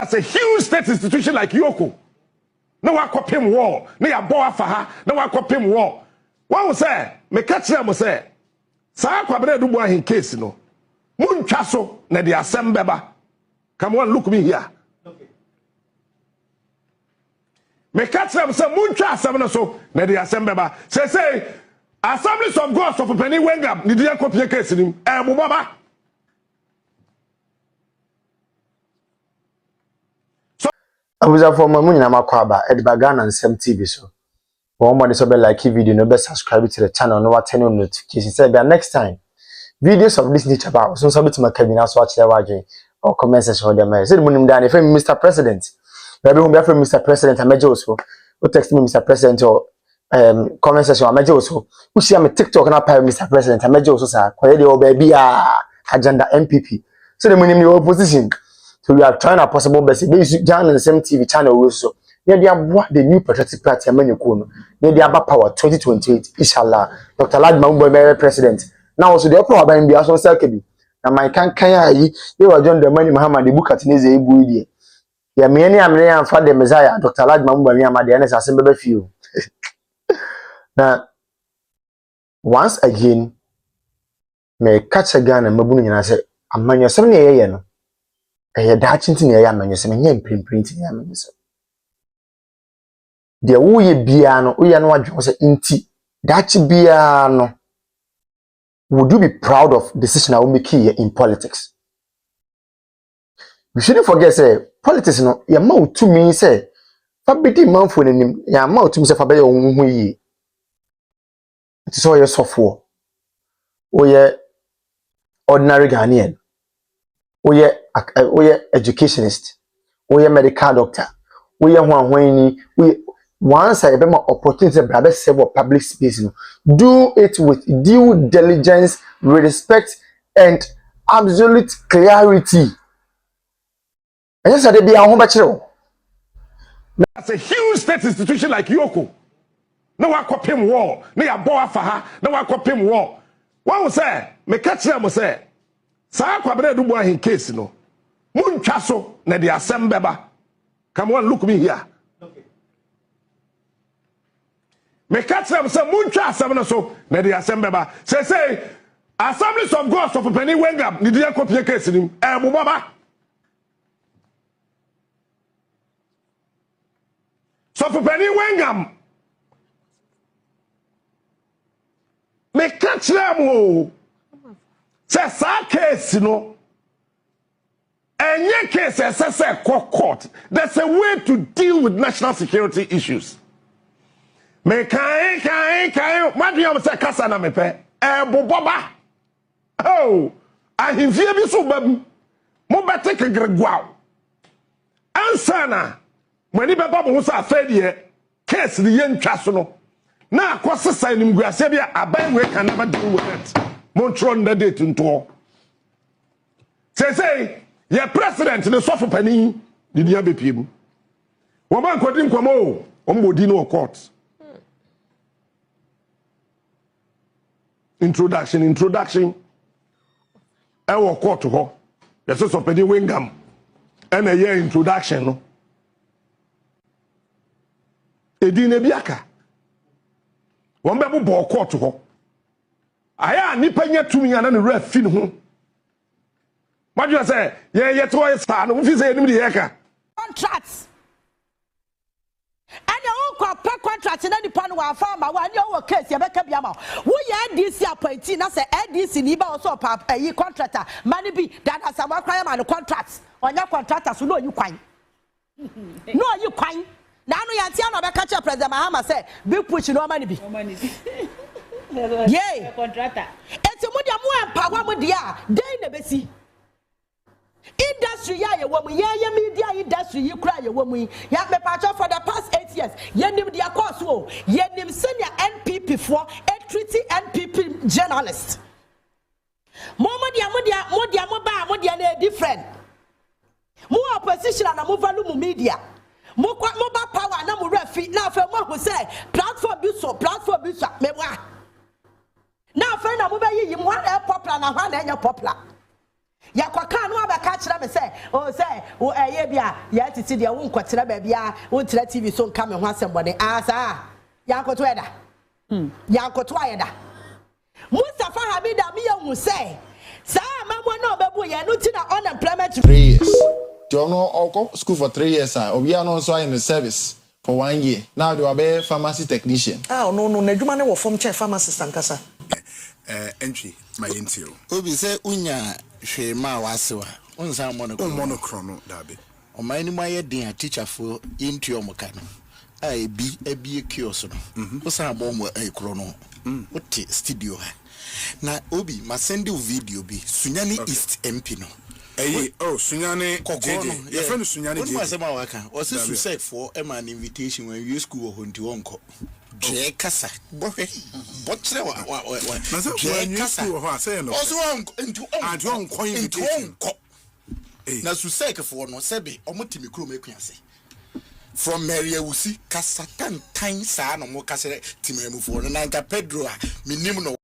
As a huge state institution like Yoko, no one copy him war, no ya boa for her, no one copy him war. What was say? Me catch them say. Sa kwabere do boa in case no. Mun twaso na the As3m beba. Come on, look me here. Okay. Me catch them say mun twa As3m no so na the As3m beba. Say Assemblies of God of Penny Wengam, ni dia copy case him. Baba. I was a former Munina Makwaba at Bagan and As3m TV so. One more so like video, no best subscribe to the channel, no turn on notifications. Say next time. Videos of this nature about so submit to my cabin as watch their wagging or comment section for them. Said Munim Dan, if Mr. President. Maybe whom be from Mr. President, I major also. Who text me Mr. President or comment section, I major also. Who see I'm a TikTok and I pay Mr. President, I major also, sir. Quality or baby agenda MPP. So the Munim your opposition. So we are trying our possible best. They join the As3m TV channel also. They are what the new patriotic party Amenyokuno. They are power 2028. Inshallah. Dr. Mahama president. Now also the power by India so selkebi. Na my kan yi you are John the money Mahama the book at Neze Ibu idie. Ya me ni amene amfa the Messiah Dr. Mahama ni amade na As3m bebe fie. Na once again me catch again na mabunu nyina say amanyosem ne yeye no. Da chinti ne yeye amanyosem nye mprint ne amanyosem. De wo ye bia no wo ye no wadwo say inti da chi bia no. Would you be proud of decision I will make here in politics? You shouldn't forget, say, politics, no, your mouth to me, say, Fabity Manful in him, your mouth to me, say, Fabe, it is all your Sofo, or your ordinary Ghanaian, or your educationist, or your medical doctor, or your one once I have more opportunity to several public space, do it with due diligence, respect, and absolute clarity. And yes, they be a home bachelor. That's a huge state institution like Yoko. No one copy him war, no ya boa for her, no one copy him war. What was say? Me catch them say. Sa kwabere do boa in case no. Mun twaso na the As3m beba. Come on, look me here. Me catch them say mun twa As3m no so na the As3m beba. Say Assemblies of God of Penny Wengam ni dia copy case him. Baba. So for Penny Wengam me catch them oh. Say sa case no. Any case say court. There's a way to deal with national security issues. Me kai madua say kasa na me pe boboba oh ahimfie bi so bam mo bete kegregwa ansa na mani beba bo so afadie case ni yentwa so no na akosesa nim guase bia aban we can never deal with it montro na date nto say your president the Sofo pani di dia be piem wo ban kwadi nkomo o mbodi no court. Introduction. I will call to her. The source of Penny Wengam. And a year introduction. No. Edine Biaka. One baby ball call to her. I am nipping to me and then ref fin home. What do you say? Yeah, toy son. If you say anybody here. Contracts. Contract in any pan wa farmer one your case you make biama wo ya DC appointee na say DC ni ba also papa yi contractor money be that has some require man contracts on your contractors so no you kwan na no ya tia no be catch president Mahama say big push no money be yeah contractor eti mo dia mo empower mo dia dey na besi industry ya wo mu ye media industry yi kura ye wo mu ya me patch for the past 8 years ye nim dia course wo ye nim senior NPP for Hatr3d NPP journalist mo dia na different mo opposition na mo value mu media mo ba power na mo refi na fa mo ho say platform bi so me wa na fa na mo ba yi mo na popular na wa na nya popular ya kwaka no abaka kira me say o say o eye bia ya titi de wo nkotira ba bia wo tira TV so nka me ho asembode asa ya nkoto eda ya nkoto ayeda Mustafa Hamida me hu say sa amamo na obebu ye no ti na unemployment 3 years you know school for 3 years we are also in the service for 1 year now they are pharmacy technician no na dwuma ne wo form chair pharmacist ankasa entry my intio obi say unya hwe ma wasewa unsa monochrome dabe o man ni maye den teacher for intio mo ka no ebi kiosk no usa abo mo ekro no uti studio ha na obi ma send you video bi Sunyani East MP no Sunyani Kokono your friend Sunyani what was ma waka o se susek for a man invitation when you school ho nti wonko je kasa bohwe botre wa je kasa ho say no also nti wonko invitation na susek for no sebe omotimi kro mekuase from Maria Wusi kasa tan sa no mo kasa timemu for no na nka Pedro a minim no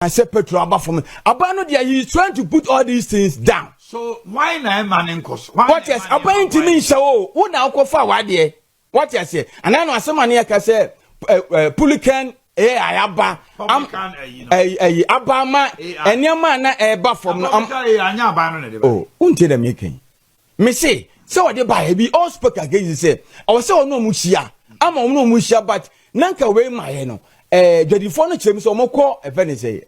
I said petrol about for me. Abano dia he is trying to put all these things down. So why na man cost? What yes, about to me so who now go for what there? What you say? And I know some man here can say Pulican ayaba abama enyama na eba from oh unti dem yeken me say what they buy be all spoke against say I was say no muhia ama no muhia but nanka we my no dwadifo no kyerem so mokọ efe say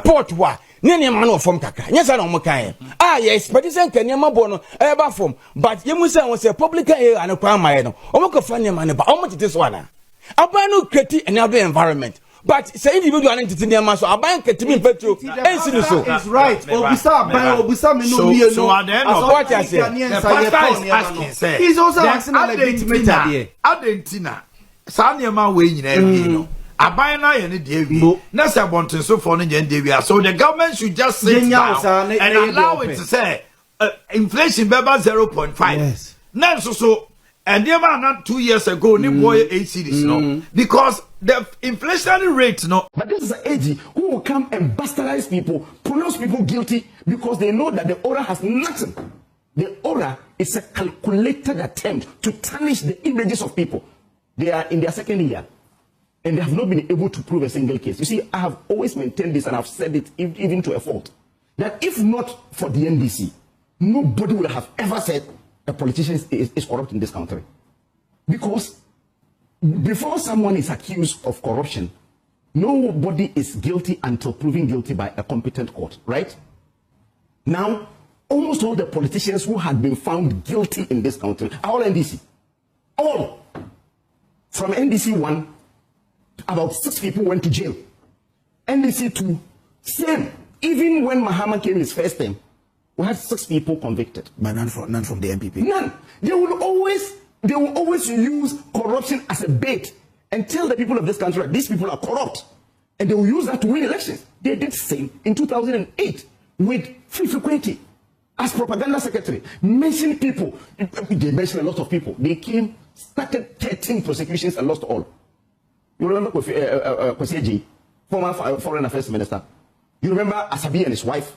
port wa ne ma no from kakra nyesa na mo kan yes but this nka ne ma bo no eba from but yemu say won say public area na kwa my no omoko fa ne ma ne ba omo tete so ana abanu kreti another environment but say individual entity near so aban ketimi petro ensi so is right obisa me no me so at the end of what you say he's also asking a legitimate idea adentina sa niema we nyina ebi no aban na ye ne de ebi na say bonten so for no yen de ebi so the government should just sit down and allow it to say inflation beba 0.5 yes now so and they were not 2 years ago, ni boy 8 cities, no, because the inflationary rate, no. But this is an AG who will come and bastardize people, pronounce people guilty because they know that the order has nothing. The order is a calculated attempt to tarnish the images of people. They are in their second year and they have not been able to prove a single case. You see, I have always maintained this and I've said it even to a fault, that if not for the NDC, nobody would have ever said a politician is corrupt in this country. Because before someone is accused of corruption, nobody is guilty until proven guilty by a competent court, right? Now, almost all the politicians who had been found guilty in this country are all NDC. All. From NDC 1, about 6 people went to jail. NDC 2, same. Even when Mahama came his first time, we had 6 people convicted. But none from the MPP. None. They will always use corruption as a bait and tell the people of this country that these people are corrupt. And they will use that to win elections. They did the same in 2008 with Fifi as propaganda secretary. Mentioned people. They mentioned a lot of people. They came, started 13 prosecutions and lost all. You remember Kwesi Agyeta, former foreign affairs minister? You remember As3m and his wife?